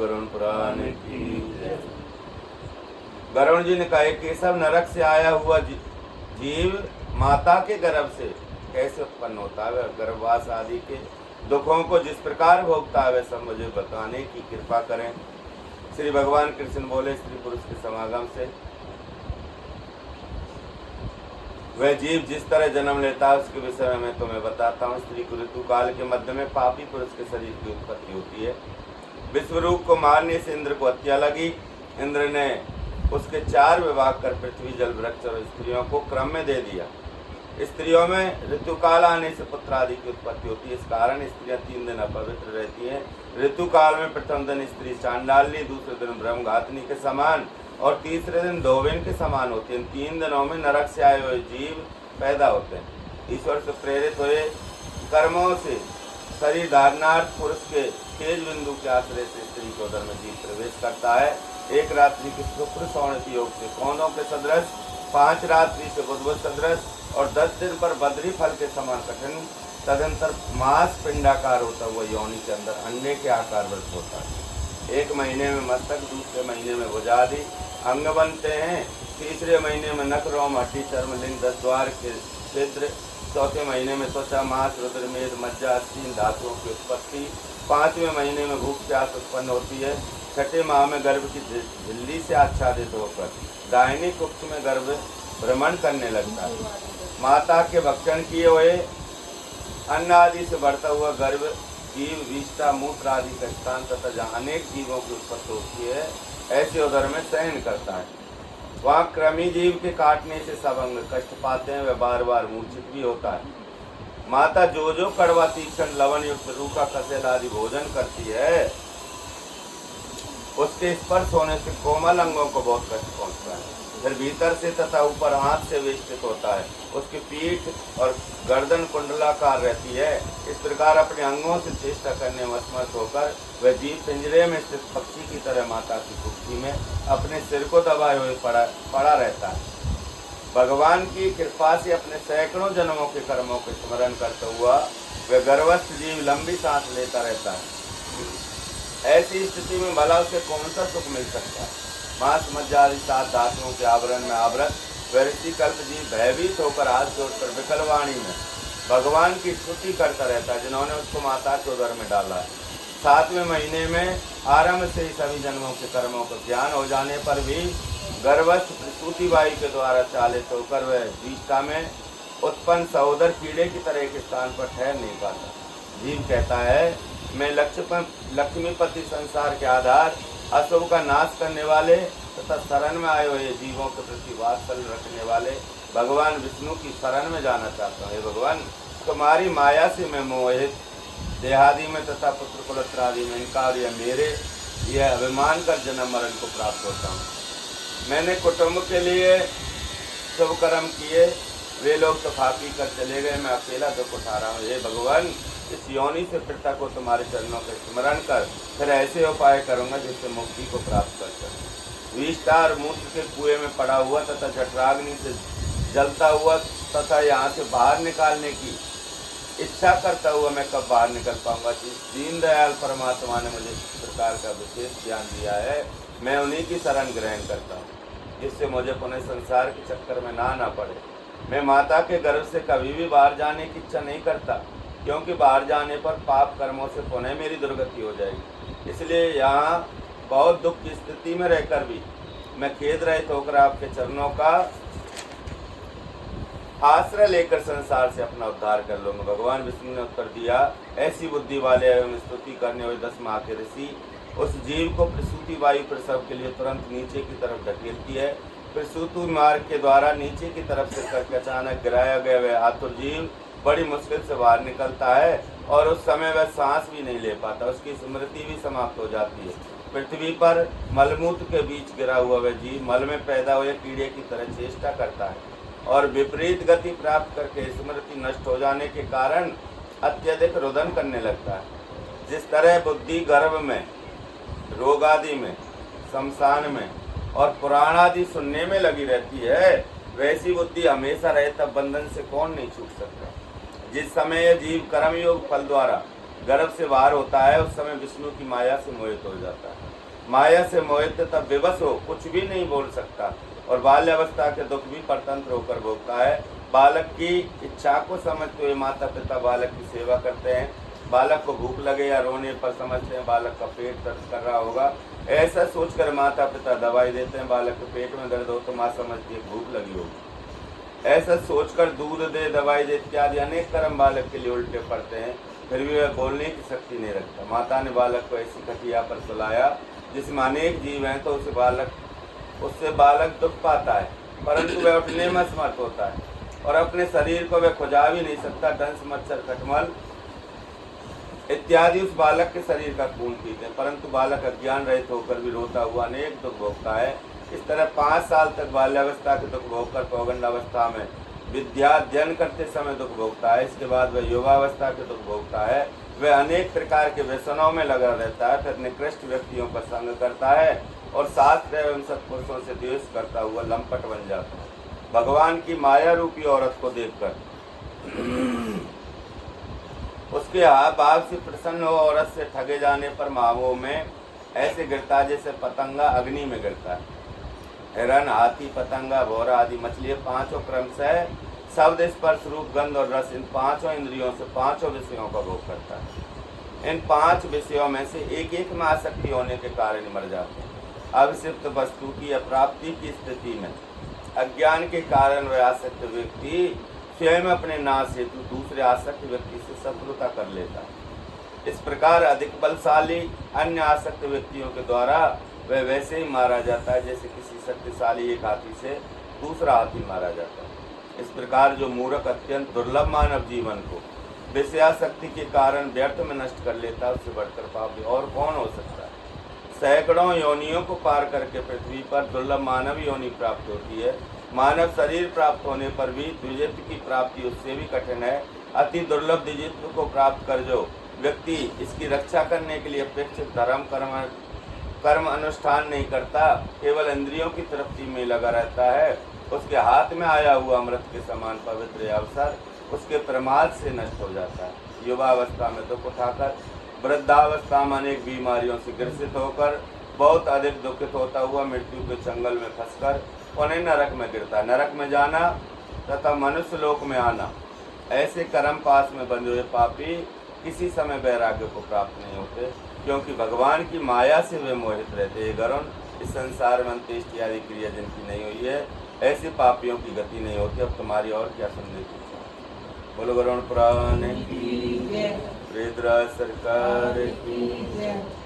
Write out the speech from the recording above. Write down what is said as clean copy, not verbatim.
गरुण पुराण की जय। गरुण जी ने कहा कि सब नरक से आया हुआ जीव माता के गर्भ से कैसे उत्पन्न होता है, गर्भवास आदि के दुखों को जिस प्रकार भोगता है वह सब मुझे बताने की कृपा करें। श्री भगवान कृष्ण बोले, स्त्री पुरुष के समागम से वह जीव जिस तरह जन्म लेता है उसके विषय में मैं तुम्हें बताता हूँ। स्त्री को ऋतुकाल के मध्य में पापी पुरुष के शरीर की उत्पत्ति होती है। विश्वरूप को मारने से इंद्र को हत्या लगी। इंद्र ने उसके 4 विभाग कर पृथ्वी, जल, वृक्ष और स्त्रियों को क्रम में दे दिया। स्त्रियों में ऋतुकाल आने से पुत्र आदि की उत्पत्ति होती है। इस कारण स्त्रियां 3 दिन अपवित्र रहती हैं। ऋतुकाल में प्रथम दिन स्त्री चांडालनी, दूसरे दिन ब्रह्मघातनी के समान और तीसरे दिन धोबिन के समान होती है। 3 दिनों में नरक से आए हुए जीव पैदा होते हैं। ईश्वर से प्रेरित हुए कर्मों से शरीर धारणार्थ पुरुष के तेज बिंदु के आश्रय से स्त्री के उदर में जीव प्रवेश करता है। एक रात्रि के शुक्र सौणित योग से कौनों के सदृश, 5 रात्रि से बुधबुध सदृश और 10 दिन पर बद्री फल के समान कठिन, तदंतर मांस पिंडाकार होता हुआ योनि के अंदर अंडे के आकार वृद्ध होता है। 1 महीने में मस्तक, दूसरे महीने में भुजादि अंग बनते हैं, तीसरे महीने में नख, रोम, हड्डी, चर्म, लिंग, 10 द्वार के छिद्र, चौथे महीने में त्वचा, मांस, रुधिर, मेद, मज्जा, अस्थि धातुओं की उत्पत्ति, 5वें महीने में भूख प्यास उत्पन्न होती है। 6ठे माह में गर्भ की झिल्ली से आच्छादित होकर दाहिनी कुक्ष में गर्भ भ्रमण करने लगता है। माता के भक्षण किए हुए अन्न आदि से बढ़ता हुआ गर्भ जीव विष्टा, मूत्र आदि का स्थान तथा जहाँ अनेक जीवों की उत्पत्ति होती है ऐसे उदर में शयन करता है। वहाँ कृमि जीव के काटने से सब अंग कष्ट पाते हैं, वह बार बार मूर्छित भी होता है। माता जो जो कड़वा, तीक्ष्ण, लवण युक्त, रूखा, कसेला आदि भोजन करती है उसके स्पर्श होने से कोमल अंगों को बहुत कष्ट पहुंचता है। फिर भीतर से तथा ऊपर हाथ से वेष्टित होता है। उसकी पीठ और गर्दन कुंडलाकार रहती है। इस प्रकार अपने अंगों से चेष्टा करने में असमर्थ होकर वह जीव पिंजरे में स्थित पक्षी की तरह माता की कुक्षी में अपने सिर को दबाए हुए पड़ा रहता है। भगवान की कृपा से अपने सैकड़ों जन्मों के कर्मों के स्मरण करता हुआ वह गर्भस्थ जीव लंबी सांस लेता रहता है। ऐसी स्थिति में भला उसे कौन सा सुख मिल सकता है। मांस, मज्जा आदि 7 धातुओं के आवरण में आवृत वैसी कल्प जीव भयभीत होकर हाथ जोड़कर विकल वाणी में भगवान की स्तुति करता रहता है जिन्होंने उसको माता के उदर में डाला है। 7वें महीने में आरंभ से ही सभी जन्मों के कर्मों का ज्ञान हो जाने पर भी गर्भस्थ प्रसूति वायु के द्वारा चालित होकर वह विष्ठा में उत्पन्न सहोदर कीड़े की तरह एक स्थान पर ठहर नहीं पाता। जीव कहता है, मैं लक्ष्मीपति, संसार के आधार, अशुभ का नाश करने वाले तथा शरण में आए हुए जीवों के प्रति वात्सल्य रखने वाले भगवान विष्णु की शरण में जाना चाहता हूँ। हे भगवान, तुम्हारी माया से मैं मोहित देहादि में तथा पुत्र कुलत्र आदि में इनका और मेरे यह अभिमान कर जन्म मरण को प्राप्त होता हूँ। मैंने कुटुंब के लिए शुभ कर्म किए, वे लोग तो खा पी कर चले गए, मैं अकेला दुख उठा रहा हूँ। हे भगवान, इस योनि से पृथा को तुम्हारे चरणों का स्मरण कर फिर ऐसे उपाय करूंगा जिससे मुक्ति को प्राप्त कर सकूं। विष्ठा और मूत्र के कुएं में पड़ा हुआ तथा जठराग्नि से जलता हुआ तथा यहाँ से बाहर निकालने की इच्छा करता हुआ मैं कब बाहर निकल पाऊंगा। दीनदयाल परमात्मा ने मुझे इस प्रकार का विशेष ज्ञान दिया है, मैं उन्हीं की शरण ग्रहण करता हूँ जिससे मुझे पुनः संसार के चक्कर में ना आना पड़े। मैं माता के गर्भ से कभी भी बाहर जाने की इच्छा नहीं करता, क्योंकि बाहर जाने पर पाप कर्मों से पुनः मेरी दुर्गति हो जाएगी। इसलिए यहाँ बहुत दुख की स्थिति में रहकर भी मैं खेद रहित होकर आपके चरणों का आश्रय लेकर संसार से अपना उद्धार कर लूंगा। भगवान विष्णु ने उत्तर दिया, ऐसी बुद्धि वाले एवं स्तुति करने वाले 10 माह के ऋषि उस जीव को प्रसूति वायु प्रसव के लिए तुरंत नीचे की तरफ धकेलती है। प्रसूति मार्ग के द्वारा नीचे की तरफ से करके अचानक गिराया गया वह आतुर जीव बड़ी मुश्किल से बाहर निकलता है और उस समय वह सांस भी नहीं ले पाता, उसकी स्मृति भी समाप्त हो जाती है। पृथ्वी पर मलमूत्र के बीच गिरा हुआ वह जीव मल में पैदा हुए कीड़े की तरह चेष्टा करता है और विपरीत गति प्राप्त करके स्मृति नष्ट हो जाने के कारण अत्यधिक रुदन करने लगता है। जिस तरह बुद्धि गर्भ में, रोग आदि में, शमशान में और पुराण आदि सुनने में लगी रहती है, वैसी बुद्धि हमेशा रहे तब बंधन से कौन नहीं छूट सकता। जिस समय यह जीव कर्मयोग फल द्वारा गर्भ से बाहर होता है उस समय विष्णु की माया से मोहित हो जाता है। माया से मोहित तब विवश हो कुछ भी नहीं बोल सकता और बाल्यावस्था के दुख भी परतंत्र होकर भोगता है। बालक की इच्छा को समझते हुए माता पिता बालक की सेवा करते हैं। बालक को भूख लगे या रोने पर समझते हैं बालक का पेट दर्द कर रहा होगा, ऐसा सोचकर माता पिता दवाई देते हैं। बालक के पेट में दर्द हो तो माँ समझती है भूख लगी होगी, ऐसा सोचकर दूध दे दवाई दे इत्यादि अनेक कर्म बालक के लिए उल्टे पड़ते हैं, फिर भी वह बोलने की शक्ति नहीं रखता। माता ने बालक को ऐसी खटिया पर सुलाया जिसमें अनेक जीव हैं तो उससे बालक दुख पाता है, परंतु वह उठने में असमर्थ होता है और अपने शरीर को वह खुजा भी नहीं सकता। दंश मच्छर खटमल इत्यादि उस बालक के शरीर का खून पीते हैं, परंतु बालक अज्ञान रहित होकर भी रोता हुआ अनेक दुख भोगता है। इस तरह 5 साल तक बाल्यावस्था के दुख भोगकर पौगंडावस्था में विद्या अध्ययन करते समय दुख भोगता है। इसके बाद वह युवावस्था के दुख भोगता है। वह अनेक प्रकार के व्यसनों में लगा रहता है, फिर निकृष्ट व्यक्तियों का संग करता है और शास्त्र एवं सत्पुरुषों से द्वेष करता हुआ लंपट बन जाता है। भगवान की माया रूपी औरत को देखकर उसके भाव से प्रसन्न हो औरत से ठगे जाने पर महावों में ऐसे गिरता जैसे पतंगा अग्नि में गिरता है। हिरण, हाथी, पतंगा, भौरा आदि मछली पांचों क्रमशः शब्द, स्पर्श, रूप, गंध और रस इन पांचों इंद्रियों से पांचों विषयों का भोग करता है। इन 5 विषयों में से एक एक में आसक्ति होने के कारण मर जाते हैं। अविषिप्त वस्तु की अप्राप्ति की स्थिति में अज्ञान के कारण वह आसक्त व्यक्ति स्वयं अपने नाश हेतु दूसरे आसक्त व्यक्ति से शत्रुता कर लेता है। इस प्रकार अधिक बलशाली अन्य आसक्त व्यक्तियों के द्वारा वह वैसे ही मारा जाता है जैसे किसी शक्तिशाली एक हाथी से दूसरा हाथी मारा जाता है। इस प्रकार जो मूर्ख अत्यंत दुर्लभ मानव जीवन को विषयासक्ति के कारण व्यर्थ में नष्ट कर लेता है, उससे बढ़कर पापी और कौन हो सकता है। सैकड़ों योनियों को पार करके पृथ्वी पर दुर्लभ मानव योनि प्राप्त होती है। मानव शरीर प्राप्त होने पर भी द्विजत्व की प्राप्ति उससे भी कठिन है। अति दुर्लभ द्विजत्व को प्राप्त कर जो व्यक्ति इसकी रक्षा करने के लिए अपेक्षित धर्म कर्म अनुष्ठान नहीं करता, केवल इंद्रियों की तृप्ति में लगा रहता है, उसके हाथ में आया हुआ अमृत के समान पवित्र अवसर उसके प्रमाद से नष्ट हो जाता है। युवावस्था में दुख उठाकर वृद्धावस्था में अनेक बीमारियों से ग्रसित होकर बहुत अधिक दुखित होता हुआ मृत्यु के चंगल में फंसकर उन्हें नरक में गिरता। नरक में जाना तथा मनुष्य लोक में आना, ऐसे कर्म पास में बंधे हुए पापी किसी समय वैराग्य को प्राप्त नहीं होते, क्योंकि भगवान की माया से वे मोहित रहते हैं। गरुण, इस संसार में अंत्येष्टि आदि क्रिया जिनकी नहीं हुई है, ऐसे पापियों की गति नहीं होती। अब तुम्हारी और क्या सुनने की इच्छा? बोलो गरुण पुराण की, वेदराज सरकार की।